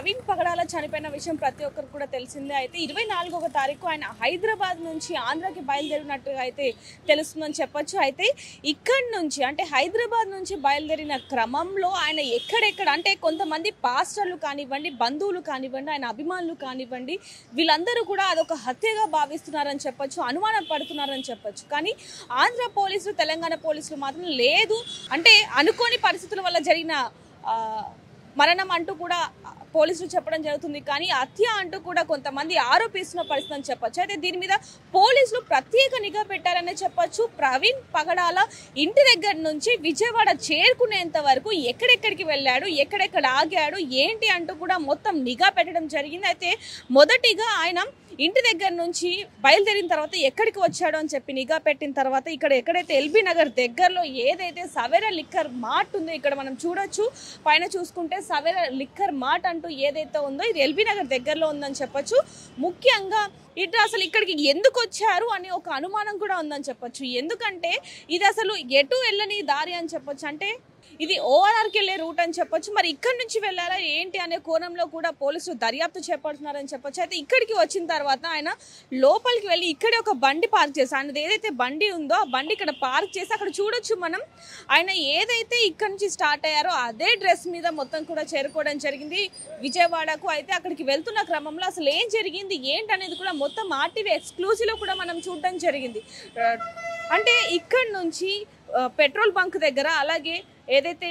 ప్రవీణ్ పగడాల చనిపోయిన విషయం ప్రతి ఒక్కరికి కూడా తెలిసిందే. అయితే 24వ తారీఖు ఆయన హైదరాబాద్ నుంచి ఆంధ్రాకి బయలుదేరినట్టుగా అయితే తెలుస్తుందని చెప్పొచ్చు. అయితే ఇక్కడి నుంచి అంటే హైదరాబాద్ నుంచి బయలుదేరిన క్రమంలో ఆయన ఎక్కడెక్కడ అంటే కొంతమంది పాస్టర్లు కానివ్వండి, బంధువులు కానివ్వండి, ఆయన అభిమానులు కానివ్వండి, వీళ్ళందరూ కూడా అదొక హత్యగా భావిస్తున్నారని చెప్పొచ్చు, అనుమానం పడుతున్నారని చెప్పొచ్చు. కానీ ఆంధ్ర పోలీసులు, తెలంగాణ పోలీసులు మాత్రం లేదు అంటే అనుకోని పరిస్థితుల వల్ల జరిగిన మరణం అంటూ కూడా పోలీసులు చెప్పడం జరుగుతుంది. కానీ హత్య అంటూ కూడా కొంతమంది ఆరోపిస్తున్న పరిస్థితి అని చెప్పొచ్చు. అయితే దీని మీద పోలీసులు ప్రత్యేక నిఘా పెట్టారనే చెప్పొచ్చు. ప్రవీణ్ పగడాల ఇంటి దగ్గర నుంచి విజయవాడ చేరుకునేంత వరకు ఎక్కడెక్కడికి వెళ్ళాడు, ఎక్కడెక్కడ ఆగాడు, ఏంటి అంటూ కూడా మొత్తం నిఘా పెట్టడం జరిగింది. అయితే మొదటిగా ఆయన ఇంటి దగ్గర నుంచి బయలుదేరిన తర్వాత ఎక్కడికి వచ్చాడు అని చెప్పి నిఘా పెట్టిన తర్వాత ఇక్కడ ఎక్కడైతే ఎల్బీ నగర్ దగ్గరలో ఏదైతే సవేరా లిక్కర్ మార్ట్ ఉందో ఇక్కడ మనం చూడొచ్చు. పైన చూసుకుంటే సవేరా లిక్కర్ మార్ట్ అంటూ ఏదైతే ఉందో ఇది ఎల్బీ నగర్ దగ్గరలో ఉందని చెప్పొచ్చు. ముఖ్యంగా ఇటు అసలు ఇక్కడికి ఎందుకు వచ్చారు అనే ఒక అనుమానం కూడా ఉందని చెప్పొచ్చు. ఎందుకంటే ఇది అసలు ఎటు వెళ్ళని దారి అని చెప్పొచ్చు. అంటే ఇది ఓఆర్ఆర్కి వెళ్ళే రూట్ అని చెప్పొచ్చు. మరి ఇక్కడి నుంచి వెళ్ళాలా ఏంటి అనే కోణంలో కూడా పోలీసులు దర్యాప్తు చేపడుతున్నారని చెప్పొచ్చు. అయితే ఇక్కడికి వచ్చిన తర్వాత ఆయన లోపలికి వెళ్ళి ఇక్కడే ఒక బండి పార్క్ చేసి ఆయనది ఏదైతే బండి ఉందో ఆ బండి ఇక్కడ పార్క్ చేసి అక్కడ చూడొచ్చు మనం. ఆయన ఏదైతే ఇక్కడి నుంచి స్టార్ట్ అయ్యారో అదే డ్రెస్ మీద మొత్తం కూడా చేరుకోవడం జరిగింది విజయవాడకు. అయితే అక్కడికి వెళ్తున్న క్రమంలో అసలు ఏం జరిగింది ఏంటి అనేది కూడా మొత్తం ఆర్టీవీ ఎక్స్క్లూజివ్లో కూడా మనం చూడడం జరిగింది. అంటే ఇక్కడి నుంచి పెట్రోల్ బంక్ దగ్గర అలాగే ఏదైతే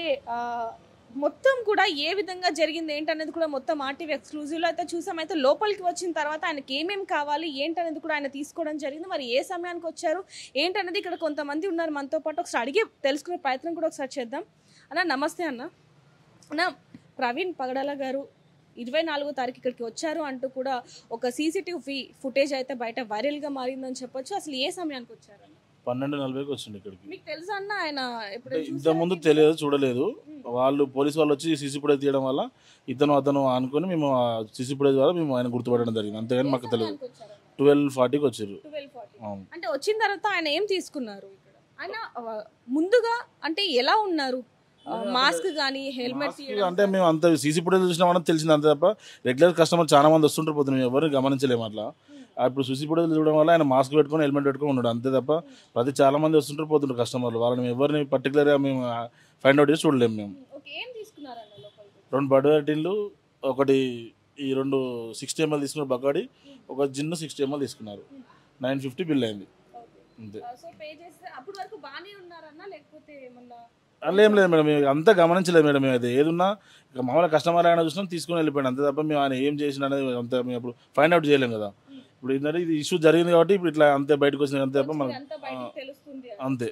మొత్తం కూడా ఏ విధంగా జరిగింది ఏంటనేది కూడా మొత్తం ఆర్టీవీ ఎక్స్క్లూజివ్లో అయితే చూసాం. అయితే లోపలికి వచ్చిన తర్వాత ఆయనకి ఏమేమి కావాలి ఏంటనేది కూడా ఆయన తీసుకోవడం జరిగింది. మరి ఏ సమయానికి వచ్చారు ఏంటనేది ఇక్కడ కొంతమంది ఉన్నారు మనతో పాటు, ఒకసారి అడిగి తెలుసుకునే ప్రయత్నం కూడా ఒకసారి చేద్దాం. అన్న నమస్తే. అన్న ప్రవీణ్ పగడాల గారు 24వ తారీఖు ఇక్కడికి వచ్చారు అంటూ కూడా ఒక సీసీటీవీ ఫుటేజ్ అయితే బయట వైరల్గా మారిందని చెప్పొచ్చు. అసలు ఏ సమయానికి వచ్చారు? 12:40కి వచ్చింది ఇక్కడికి. మీకు తెలుసా అన్న ఆయన ఇంత ముందు తెలియదు, చూడలేదు. వాళ్ళు పోలీసు వాళ్ళు వచ్చి సీసీ ఫుటేజ్ తీయడం వల్ల అతను అనుకుని మేము సీసీ ఫుటేజ్ వల్ల మేము ఆయన గుర్తుపట్టడం జరిగింది. అంతేగాని మాకు తెలియదు. 12:40కి వచ్చారు. అంటే వచ్చిన తర్వాత ఆయన ఏం తీసుకున్నారు? ఆయన ముందుగా అంటే ఎలా ఉన్నారు? మాస్క్ కానీ హెల్మెట్ అంటే మేము అంత సీసీ ఫుటేజ్ చూసినామని తెలిసింది అంతే తప్ప రెగ్యులర్ కస్టమర్ చాలా మంది వస్తుంటారు పోతుంది, మేము ఎవరు గమనించలేము. అట్లా ఇప్పుడు సీసీ ఫుటేజ్ చూడడం వల్ల ఆయన మాస్క్ పెట్టుకొని హెల్మెట్ పెట్టుకొని ఉన్నాడు అంతే తప్ప చాలా మంది వస్తుంటారు పోతుంటారు కస్టమర్లు. వాళ్ళని ఎవరిని పర్టికులర్గా మేము ఫైండ్ అవుట్ చేసి చూడలేము. మేము 2 బర్గర్ టిన్లు, ఒకటి ఈ 2 60 ml తీసుకున్నారు బకాడి, ఒక జిన్ను 60 ml తీసుకున్నారు. 950 బిల్ అయింది అంతే. ఏం లేదు మేడం, మేము అంతా గమనించలేదు మేడం. మేము అయితే ఏదున్నా ఇక మామూలుగా కస్టమర్ అయినా చూసినా తీసుకుని వెళ్ళిపోయాడు అంతే తప్ప మేము ఆయన ఏం చేసిన అనేది అంతా మేము ఇప్పుడు ఫైండ్ అవుట్ చేయలేము కదా. ఇప్పుడు ఏంటంటే ఇది ఇష్యూ జరిగింది కాబట్టి ఇప్పుడు ఇట్లా అంతే బయటకు వచ్చింది అంతే తప్ప మనం అంతే.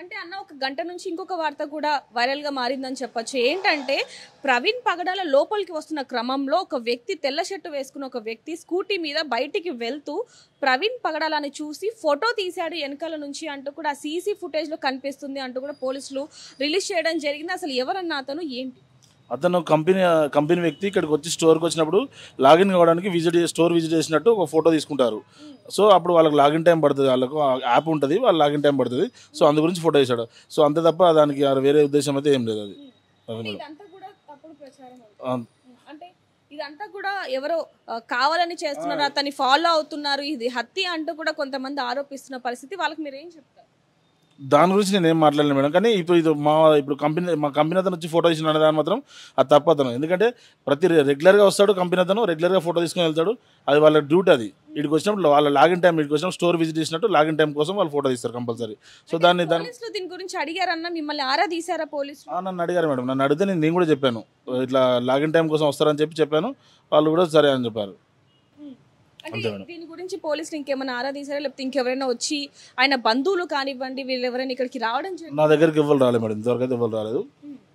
అంటే అన్న ఒక గంట నుంచి ఇంకొక వార్త కూడా వైరల్ గా మారిందని చెప్పొచ్చు. ఏంటంటే ప్రవీణ్ పగడాల లోపలికి వస్తున్న క్రమంలో ఒక వ్యక్తి తెల్ల షర్టు వేసుకున్న ఒక వ్యక్తి స్కూటీ మీద బయటికి వెళ్తూ ప్రవీణ్ పగడాలని చూసి ఫోటో తీశాడు వెనకాల నుంచి అంటూ కూడా సీసీ ఫుటేజ్ లో కనిపిస్తుంది అంటూ కూడా పోలీసులు రిలీజ్ చేయడం జరిగింది. అసలు ఎవరన్నా అతను ఏంటి? అతను కంపెనీ వ్యక్తి ఇక్కడికి వచ్చి స్టోర్కి వచ్చినప్పుడు లాగిన్ కావడానికి స్టోర్ విజిట్ చేసినట్టు ఒక ఫోటో తీసుకుంటారు. సో అప్పుడు వాళ్ళకి లాగిన్ టైం పడుతుంది, వాళ్ళకు యాప్ ఉంటుంది, వాళ్ళ లాగిన్ టైం పడుతుంది. సో అందు గురించి ఫోటో వేసాడు. సో అంతే తప్ప దానికి వేరే ఉద్దేశం అయితే ఏం లేదు. అది ఇదంతా కూడా ఎవరో కావాలని చేస్తున్నారు, అతన్ని ఫాలో అవుతున్నారు, ఇది హత్య అంటూ కూడా కొంతమంది ఆరోపిస్తున్న పరిస్థితి. వాళ్ళకి మీరు ఏం చెప్తారు? దాని గురించి నేను ఏం మాట్లాడలేను మేడం. కానీ ఇప్పుడు మా కంపెనీ అతను వచ్చి ఫోటో తీసిన దాని మాత్రం అది తప్పు అతను. ఎందుకంటే రెగ్యులర్గా వస్తాడు కంపెనీ అతను, రెగ్యులర్గా ఫోటో తీసుకుని వెళ్తాడు, అది వాళ్ళ డ్యూటీ. అది ఇక్కడికి వచ్చినప్పుడు వాళ్ళ లాగిన్ టైం, ఇక్కడికి వచ్చినప్పుడు స్టోర్ విజిట్ చేసినట్టు లాగిన్ టైం కోసం వాళ్ళు ఫోటో తీస్తారు కంపల్సరీ. సో దీని గురించి అడిగారన్న, మిమ్మల్ని ఆరా తీసారా పోలీసులు? నన్ను అడిగారు మేడం. నన్ను అడిగితే నేను కూడా చెప్పాను ఇట్లా లాగిన్ టైం కోసం వస్తారని చెప్పాను. వాళ్ళు కూడా సరే అని చెప్పారు. దీని గురించి పోలీసులు ఇంకేమైనా ఆరా తీసారా, లేకపోతే ఇంకెవరైనా వచ్చి ఆయన బంధువులు కానివ్వండి వీళ్ళు ఎవరైనా ఇక్కడికి రావడం? నా దగ్గరికి ఎవరు రాలేదు మేడం, ఇంతవరకు అయితే ఎవరు రాలేదు.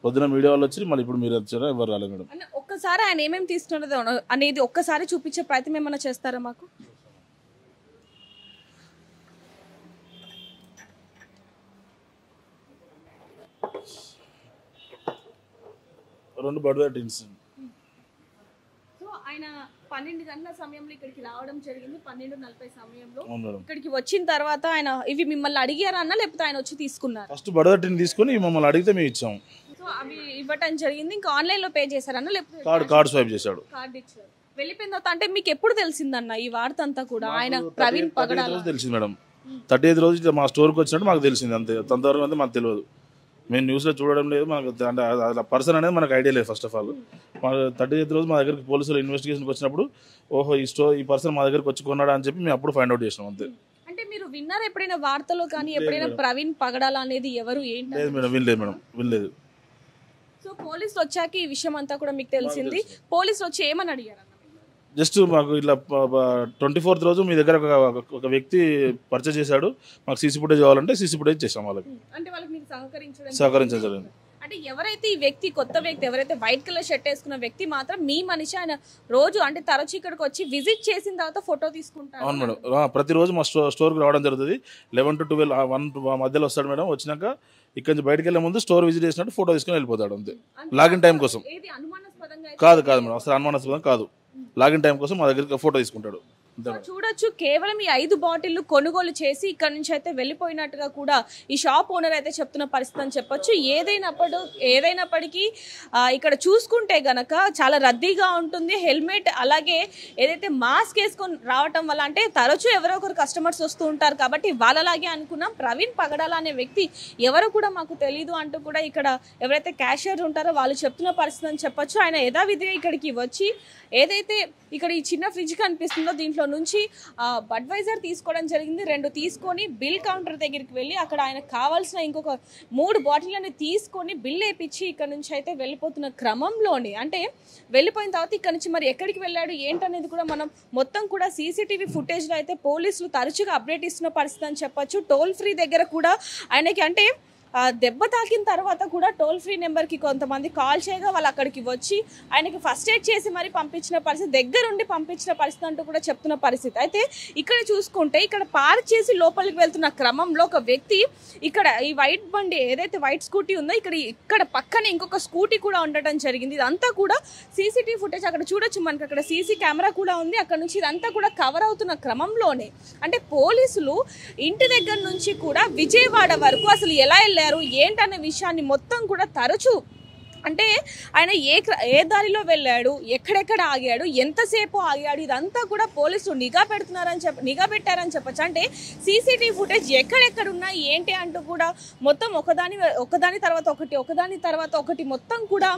పొద్దున మీడియా వాళ్ళు వచ్చి మళ్ళీ ఇప్పుడు మీరు వచ్చారా, ఎవరు రాలేదు మేడం. ఒక్కసారి ఆయన ఏమేమి తీసుకున్నదో అనేది ఒక్కసారి చూపించే ప్రయత్నం ఏమైనా చేస్తారా మాకు? రెండు బర్గర్ టిన్స్. సో ఆయన 12 గంటల సమయంలో ఇక్కడికి రావడం జరిగింది. 12:40 సమయంలో ఇక్కడికి వచ్చిన తర్వాత ఆయన ఇవి మిమ్మల్ని అడిగారా అన్న, లేకపోతే ఆయన వచ్చి తీసుకున్నారు? ఫస్ట్ బర్గర్ టిన్ తీసుకుని మమ్మల్ని అడిగితే మేము ఇచ్చాము. సో అవి ఇవ్వటం జరిగింది. ఇంకా ఆన్లైన్ లో పే చేశారన్న లేకపోతే కార్డ్ స్వైప్ చేశాడు. కార్డ్ ఇచ్చారు. వెళ్ళిపోయిన తర్వాత అంటే మీకు ఎప్పుడు తెలిసిందన్న ఈ వార్త అంతా కూడా? ఆయన ప్రవీణ్ పగడాల తెలిసింది మేడం. 35 రోజు మా స్టోర్కి వచ్చినట్టు మాకు తెలిసింది. అంతే, అంతవరకు అంతే మాకు తెలియదు. మేము న్యూస్లో చూడడం లేదు, మనకు అంటే అలా పర్సన్ అనేది మనకు ఐడియా లేదు. ఫస్ట్ ఆఫ్ ఆల్ మా 35 రోజు మా దగ్గరికి పోలీసులు ఇన్వెస్టిగేషన్కి వచ్చినప్పుడు ఓహో ఈ పర్సన్ మా దగ్గరికి వచ్చి కొన్నాడా అని చెప్పి మేము అప్పుడు ఫైండ్ అవుట్ చేసినాం. అంతే. అంటే మీరు విన్నారా ఎప్పుడైనా వార్తలో కానీ ఎప్పుడైనా ప్రవీణ్ పగడాల అనేది ఎవరు ఏంటి? లేదు మేడం, వినలేదు మేడం, వినలేదు. సో పోలీసులు వచ్చాక ఈ విషయం అంతా కూడా మీకు తెలిసింది. పోలీసులు వచ్చి ఏమని అడిగారు? జస్ట్ మాకు ఇట్లా 24th రోజు మీ దగ్గర ఒక వ్యక్తి పర్చేజ్ చేశాడు, మాకు సీసీ ఫుటేజ్ కావాలంటే సీసీ ఫుటేజ్ చేసాం వాళ్ళకి. అంటే వాళ్ళకి మీకు సహకరించడం జరిగింది. అంటే ఎవరైతే ఈ వ్యక్తి కొత్త వ్యక్తి ఎవరైతే వైట్ కలర్ షర్ట్ వేసుకున్న వ్యక్తి మాత్రం మీ మనిషి, ఆయన రోజు అంటే తరచు ఇక్కడికి వచ్చి విజిట్ చేసిన తర్వాత ఫోటో తీసుకుంటారు? అవును మేడం, ప్రతిరోజు మా స్టోర్కి రావడం జరుగుతుంది. 11 to 12 1 మధ్యలో వస్తాడు మేడం. వచ్చినాక ఇక్కడ నుంచి బయటకు వెళ్ళే ముందు స్టోర్ విజిట్ చేసినట్టు ఫోటో తీసుకుని వెళ్ళిపోతాడు. అంతే. లాగిన్ టైం కోసం కాదు మేడం, అసలు అనుమానాస్పదం కాదు. లాగిన్ టైం కోసం మా దగ్గర ఫోటో తీసుకుంటాడు. చూడొచ్చు, కేవలం ఈ 5 బాటిళ్లు కొనుగోలు చేసి ఇక్కడ నుంచి అయితే వెళ్ళిపోయినట్టుగా కూడా ఈ షాప్ ఓనర్ అయితే చెప్తున్న పరిస్థితి అని చెప్పొచ్చు. ఏదైనప్పటికీ ఇక్కడ చూసుకుంటే గనక చాలా రద్దీగా ఉంటుంది. హెల్మెట్ అలాగే ఏదైతే మాస్క్ వేసుకొని రావటం వల్ల, అంటే తరచూ ఎవరో ఒకరు కస్టమర్స్ వస్తూ ఉంటారు కాబట్టి వాళ్ళలాగే అనుకున్నాం. ప్రవీణ్ పగడాల అనే వ్యక్తి ఎవరు కూడా మాకు తెలీదు అంటూ కూడా ఇక్కడ ఎవరైతే క్యాషియర్ ఉంటారో వాళ్ళు చెప్తున్న పరిస్థితి అని చెప్పొచ్చు. ఆయన యథావిధిగా ఇక్కడికి వచ్చి ఏదైతే ఇక్కడ ఈ చిన్న ఫ్రిడ్జ్ కనిపిస్తుందో దీంట్లో నుంచి బడ్వైజర్ తీసుకోవడం జరిగింది. 2 తీసుకొని బిల్ కౌంటర్ దగ్గరికి వెళ్ళి అక్కడ ఆయనకు కావాల్సిన ఇంకొక 3 బాటిల్ని తీసుకొని బిల్ వేయించి ఇక్కడ నుంచి అయితే వెళ్ళిపోతున్న క్రమంలోనే, అంటే వెళ్ళిపోయిన తర్వాత ఇక్కడ నుంచి మరి ఎక్కడికి వెళ్ళాడు ఏంటనేది కూడా మనం మొత్తం కూడా సీసీటీవీ ఫుటేజ్లో అయితే పోలీసులు తరచుగా అప్డేట్ ఇస్తున్న పరిస్థితి అని చెప్పొచ్చు. టోల్ ఫ్రీ దగ్గర కూడా ఆయనకి అంటే దెబ్బ తాకిన తర్వాత కూడా టోల్ ఫ్రీ నెంబర్కి కొంతమంది కాల్ చేయగా వాళ్ళు అక్కడికి వచ్చి ఆయనకి ఫస్ట్ ఎయిడ్ చేసి మరి పంపించిన పరిస్థితి, దగ్గరుండి పంపించిన పరిస్థితి అంటూ కూడా చెప్తున్న పరిస్థితి. అయితే ఇక్కడ చూసుకుంటే ఇక్కడ పార్క్ చేసి లోపలికి వెళ్తున్న క్రమంలో ఒక వ్యక్తి ఇక్కడ ఈ వైట్ బండి ఏదైతే వైట్ స్కూటీ ఉందో ఇక్కడ పక్కనే ఇంకొక స్కూటీ కూడా ఉండటం జరిగింది. ఇదంతా కూడా సీసీటీవీ ఫుటేజ్ అక్కడ చూడొచ్చు. మనకి అక్కడ సీసీ కెమెరా కూడా ఉంది. అక్కడ నుంచి ఇదంతా కూడా కవర్ అవుతున్న క్రమంలోనే అంటే పోలీసులు ఇంటి దగ్గర నుంచి కూడా విజయవాడ వరకు అసలు ఎలా వెళ్ళారు ఏంటనే విషయాన్ని మొత్తం కూడా తరచూ, అంటే ఆయన ఏ దారిలో వెళ్ళాడు, ఎక్కడెక్కడ ఆగాడు, ఎంతసేపు ఆగాడు, ఇదంతా కూడా పోలీసులు నిఘా పెట్టారని చెప్పచ్చు. అంటే సీసీటీవీ ఫుటేజ్ ఎక్కడెక్కడ ఉన్నాయి ఏంటి అంటూ కూడా మొత్తం ఒకదాని తర్వాత ఒకటి మొత్తం కూడా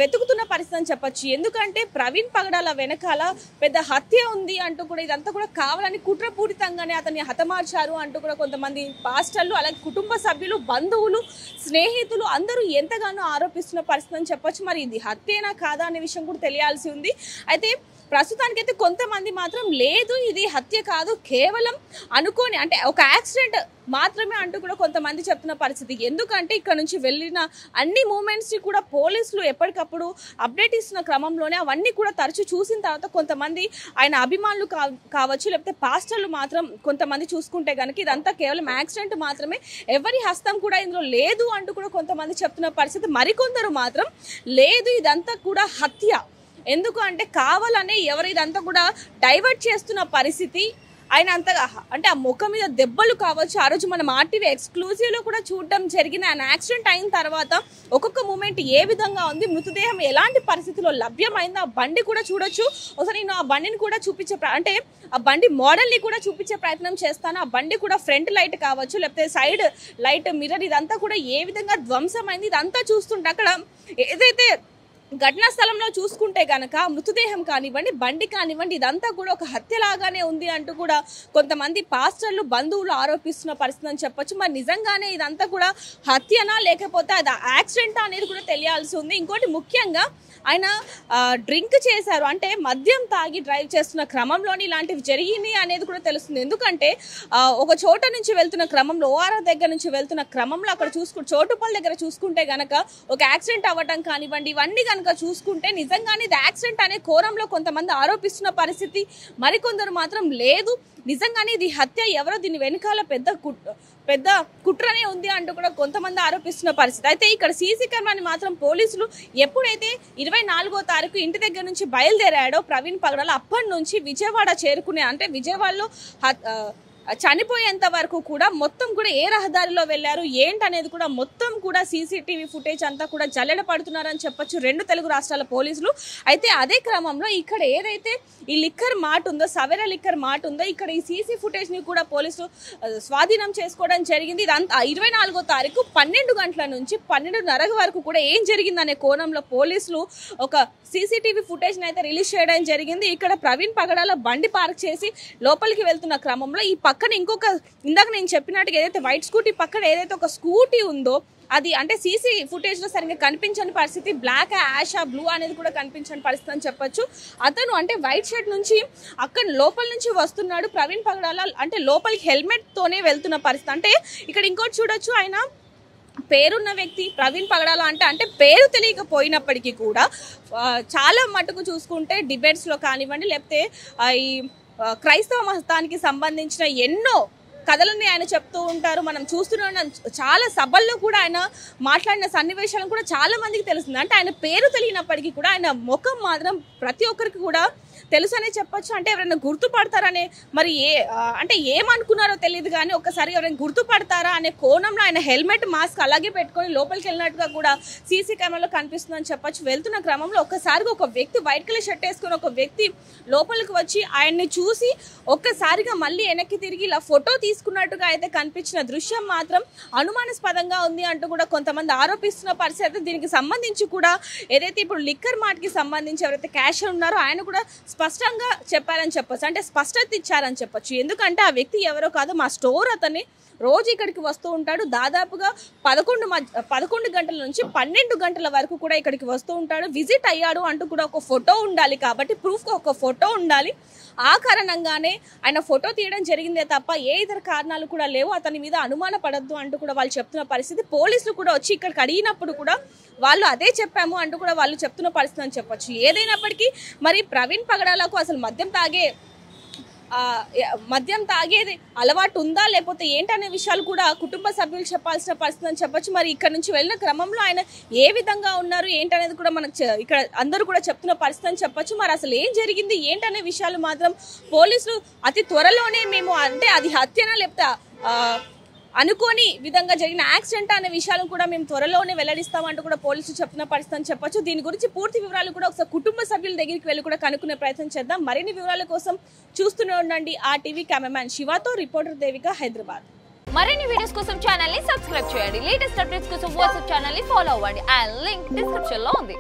వెతుకుతున్న పరిస్థితి అని చెప్పచ్చు. ఎందుకంటే ప్రవీణ్ పగడాల వెనకాల పెద్ద హత్య ఉంది అంటూ కూడా ఇదంతా కూడా కావాలని కుట్రపూరితంగానే అతన్ని హతమార్చారు అంటూ కూడా కొంతమంది పాస్టర్లు అలాగే కుటుంబ సభ్యులు, బంధువులు, స్నేహితులు అందరూ ఎంతగానో ఆరోపిస్తున్న పరిస్థితి అని చెప్పొచ్చు. మరి ఇది హత్యేనా కాదా అనే విషయం కూడా తెలియాల్సి ఉంది. అయితే ప్రస్తుతానికైతే కొంతమంది మాత్రం లేదు ఇది హత్య కాదు, కేవలం అనుకోని అంటే ఒక యాక్సిడెంట్ మాత్రమే అంటూ కూడా కొంతమంది చెప్తున్న పరిస్థితి. ఎందుకంటే ఇక్కడ నుంచి వెళ్ళిన అన్ని మూమెంట్స్ని కూడా పోలీసులు ఎప్పటికప్పుడు అప్డేట్ ఇస్తున్న క్రమంలోనే అవన్నీ కూడా తరచూ చూసిన తర్వాత కొంతమంది ఆయన అభిమానులు కావచ్చు లేకపోతే పాస్టర్లు మాత్రం కొంతమంది చూసుకుంటే కనుక ఇదంతా కేవలం యాక్సిడెంట్ మాత్రమే, ఎవరి హస్తం కూడా ఇందులో లేదు అంటూ కూడా కొంతమంది చెప్తున్న పరిస్థితి. మరికొందరు మాత్రం లేదు ఇదంతా కూడా హత్య, ఎందుకు అంటే కావాలనే ఎవరు ఇదంతా కూడా డైవర్ట్ చేస్తున్న పరిస్థితి. ఆయన అంతగా అంటే ఆ ముఖం మీద దెబ్బలు కావచ్చు, ఆ రోజు మనం ఆర్టీవీ ఎక్స్క్లూజివ్లో కూడా చూడడం జరిగిన ఆయన యాక్సిడెంట్ అయిన తర్వాత ఒక్కొక్క మూమెంట్ ఏ విధంగా ఉంది, మృతదేహం ఎలాంటి పరిస్థితిలో లభ్యమైంది, ఆ బండి కూడా చూడొచ్చు. ఒకసారి నేను ఆ బండిని కూడా అంటే ఆ బండి మోడల్ని కూడా చూపించే ప్రయత్నం చేస్తాను. ఆ బండి కూడా ఫ్రంట్ లైట్ కావచ్చు లేకపోతే సైడ్ లైట్ మిర్రర్ ఇదంతా కూడా ఏ విధంగా ధ్వంసమైంది ఇదంతా చూస్తుంటే అక్కడ ఏదైతే ఘటనా స్థలంలో చూసుకుంటే కనుక మృతదేహం కానివ్వండి, బండి కానివ్వండి ఇదంతా కూడా ఒక హత్యలాగానే ఉంది అంటూ కూడా కొంతమంది పాస్టర్లు, బంధువులు ఆరోపిస్తున్న పరిస్థితి అని చెప్పొచ్చు. మరి నిజంగానే ఇదంతా కూడా హత్యనా లేకపోతే అది యాక్సిడెంటా అనేది కూడా తెలియాల్సి ఉంది. ఇంకోటి ముఖ్యంగా ఆయన డ్రింక్ చేశారు అంటే మద్యం తాగి డ్రైవ్ చేస్తున్న క్రమంలోని ఇలాంటివి జరిగినాయి అనేది కూడా తెలుస్తుంది. ఎందుకంటే ఒక చోట నుంచి వెళ్తున్న క్రమంలో ఓఆర్ఆర్ దగ్గర నుంచి వెళ్తున్న క్రమంలో అక్కడ చోటుపల్లి దగ్గర చూసుకుంటే గనక ఒక యాక్సిడెంట్ అవ్వడం కానివ్వండి ఇవన్నీ కనుక చూసుకుంటే నిజంగానే ఇది యాక్సిడెంట్ అనే కోణంలో కొంతమంది ఆరోపిస్తున్న పరిస్థితి, మరికొందరు మాత్రం లేదు నిజంగానే ఇది హత్య, ఎవరో దీని వెనకాల పెద్ద కుట్రనే ఉంది అంటూ కూడా కొంతమంది ఆరోపిస్తున్న పరిస్థితి. అయితే ఇక్కడ సీసీ కెమెరాని మాత్రం పోలీసులు ఎప్పుడైతే 24వ తారీఖు ఇంటి దగ్గర నుంచి బయలుదేరాడో ప్రవీణ్ పగడాల అప్పటి నుంచి విజయవాడ చేరుకునే అంటే విజయవాడలో చనిపోయేంత వరకు కూడా మొత్తం కూడా ఏ రహదారిలో వెళ్ళారు ఏంటనేది కూడా మొత్తం కూడా సీసీటీవీ ఫుటేజ్ అంతా కూడా జల్లెడ పడుతున్నారని చెప్పొచ్చు 2 తెలుగు రాష్ట్రాల పోలీసులు. అయితే అదే క్రమంలో ఇక్కడ ఏదైతే ఈ లిక్కర్ మార్ట్ ఉందో, సవేరా లిక్కర్ మార్ట్ ఉందో, ఇక్కడ ఈ సీసీ ఫుటేజ్ ని కూడా పోలీసులు స్వాధీనం చేసుకోవడం జరిగింది. ఇదంతా 24వ తారీఖు 12 గంటల నుంచి 12:30 వరకు కూడా ఏం జరిగిందనే కోణంలో పోలీసులు ఒక సీసీటీవీ ఫుటేజ్ అయితే రిలీజ్ చేయడం జరిగింది. ఇక్కడ ప్రవీణ్ పగడాల బండి పార్క్ చేసి లోపలికి వెళ్తున్న క్రమంలో ఈ పక్కన ఇంకొక, ఇందాక నేను చెప్పినట్టుగా ఏదైతే వైట్ స్కూటీ పక్కన ఏదైతే ఒక స్కూటీ ఉందో అది అంటే సీసీ ఫుటేజ్ లో సరిగ్గా కనిపించని పరిస్థితి, బ్లాక్, యాష్, బ్లూ అనేది కూడా కనిపించని పరిస్థితి అని చెప్పొచ్చు. అతను అంటే వైట్ షర్ట్ నుంచి అక్కడ లోపల నుంచి వస్తున్నాడు ప్రవీణ్ పగడాల, అంటే లోపలికి హెల్మెట్ తోనే వెళ్తున్న పరిస్థితి. అంటే ఇక్కడ ఇంకోటి చూడొచ్చు, ఆయన పేరున్న వ్యక్తి ప్రవీణ్ పగడాల అంటే పేరు తెలియకపోయినప్పటికీ కూడా చాలా మటుకు చూసుకుంటే డిబేట్స్లో కానివ్వండి, లేకపోతే ఈ క్రైస్తవ మతానికి సంబంధించిన ఎన్నో కథలని ఆయన చెప్తూ ఉంటారు. మనం చూస్తున్నాం, చాలా సభల్లో కూడా ఆయన మాట్లాడిన సన్నివేశాలను కూడా చాలా మందికి తెలుస్తుంది. అంటే ఆయన పేరు తెలియనప్పటికీ కూడా ఆయన ముఖం మాత్రం ప్రతి ఒక్కరికి కూడా తెలుసు అనే చెప్పొచ్చు. అంటే ఎవరైనా గుర్తుపడతారనే, మరి అంటే ఏమనుకున్నారో తెలియదు కానీ ఒక్కసారి ఎవరైనా గుర్తుపడతారా అనే కోణంలో ఆయన హెల్మెట్, మాస్క్ అలాగే పెట్టుకొని లోపలికి వెళ్ళినట్టుగా కూడా సీసీ కెమెరాలో కనిపిస్తుందని చెప్పొచ్చు. వెళ్తున్న క్రమంలో ఒక్కసారిగా ఒక వ్యక్తి వైట్ కలర్ షర్ట్ వేసుకొని ఒక వ్యక్తి లోపలికి వచ్చి ఆయన్ని చూసి ఒక్కసారిగా మళ్ళీ వెనక్కి తిరిగి ఇలా ఫోటో తీసుకున్నట్టుగా అయితే కనిపించిన దృశ్యం మాత్రం అనుమానాస్పదంగా ఉంది అంటూ కూడా కొంతమంది ఆరోపిస్తున్న పరిస్థితి. దీనికి సంబంధించి కూడా ఏదైతే ఇప్పుడు లిక్కర్ మార్ట్ కి సంబంధించి ఎవరైతే క్యాషియర్ ఉన్నారో ఆయన కూడా స్పష్టంగా చెప్పారని చెప్పొచ్చు, అంటే స్పష్టత ఇచ్చారని చెప్పొచ్చు. ఎందుకంటే ఆ వ్యక్తి ఎవరో కాదు, మా స్టోర్ అతన్ని రోజు ఇక్కడికి వస్తూ ఉంటాడు. దాదాపుగా 11 గంటల నుంచి 12 గంటల వరకు కూడా ఇక్కడికి వస్తూ ఉంటాడు. విజిట్ అయ్యాడు అంటూ కూడా ఒక ఫోటో ఉండాలి, కాబట్టి ప్రూఫ్గా ఒక ఫోటో ఉండాలి. ఆ కారణంగానే ఆయన ఫోటో తీయడం జరిగిందే తప్ప ఏ ఇతర కారణాలు కూడా లేవు. అతని మీద అనుమాన పడద్దు అంటూ కూడా వాళ్ళు చెప్తున్న పరిస్థితి. పోలీసులు కూడా వచ్చి ఇక్కడికి అడిగినప్పుడు కూడా వాళ్ళు అదే చెప్పాము అంటూ కూడా వాళ్ళు చెప్తున్న పరిస్థితి అని చెప్పొచ్చు. ఏదైనప్పటికీ మరి ప్రవీణ్ పగడాలకు అసలు మద్యం తాగేది అలవాటు ఉందా లేకపోతే ఏంటనే విషయాలు కూడా కుటుంబ సభ్యులు చెప్పాల్సిన పరిస్థితి అని చెప్పొచ్చు. మరి ఇక్కడ నుంచి వెళ్ళిన క్రమంలో ఆయన ఏ విధంగా ఉన్నారు ఏంటనేది కూడా మనకు ఇక్కడ అందరూ కూడా చెప్తున్న పరిస్థితి అని చెప్పొచ్చు. మరి అసలు ఏం జరిగింది ఏంటనే విషయాలు మాత్రం పోలీసులు అతి త్వరలోనే మేము, అంటే అది హత్యనా లేకపోతే అనుకోని విధంగా జరిగిన యాక్సిడెంట్ అనే విషయాలను కూడా మేము త్వరలోనే వెల్లడిస్తామంటూ కూడా పోలీసులు చెప్తున్న పరిస్థితి అని చెప్పొచ్చు. దీని గురించి పూర్తి వివరాలు కూడా ఒకసారి కుటుంబ సభ్యుల దగ్గరికి వెళ్ళి కూడా కనుక్కునే ప్రయత్నం చేద్దాం. మరిన్ని వివరాల కోసం చూస్తూనే ఉండండి ఆ టీవీ. కెమెరామ్యాన్ శివతో రిపోర్టర్ దేవిక, హైదరాబాద్. మరిన్ని వీడియోస్ కోసం ఛానల్ ని సబ్స్క్రైబ్ చేయండి. లేటెస్ట్ అప్డేట్స్ కోసం వాట్సాప్ ఛానల్ ని ఫాలో అవ్వండి. ఆ లింక్ డిస్క్రిప్షన్ లో ఉంది.